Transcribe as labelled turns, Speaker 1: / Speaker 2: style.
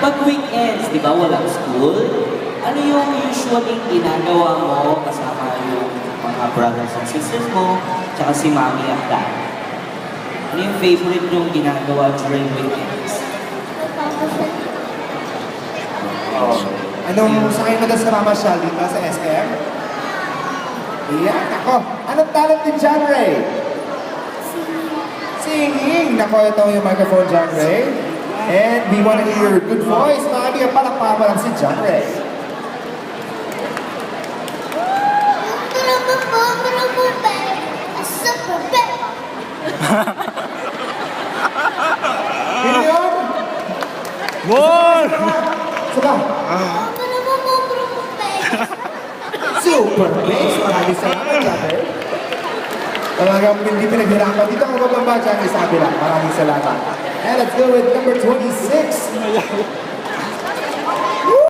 Speaker 1: Pag weekends, di ba, walang school, ano yung usually ginagawa mo kasama yung mga brothers and sisters mo, tsaka si mommy at dad? Ano yung favorite yung ginagawa during weekends?
Speaker 2: Oh. Anong sakay mo na sa mamasyal dito sa SM? Iyan, ako. Anong talent ni John Ray? Singing! Nako, ito yung microphone, John Ray. And we want to hear your good voice. Mga palakpakan mo lang si John Ray. Yun yun?
Speaker 3: More!
Speaker 2: Saka, super bass. Maraming salamat, John Ray. Talagang hindi pinaghirapan. Dito ako bababa, John Ray, sa kabila. Maraming salamat. And let's go with number 26.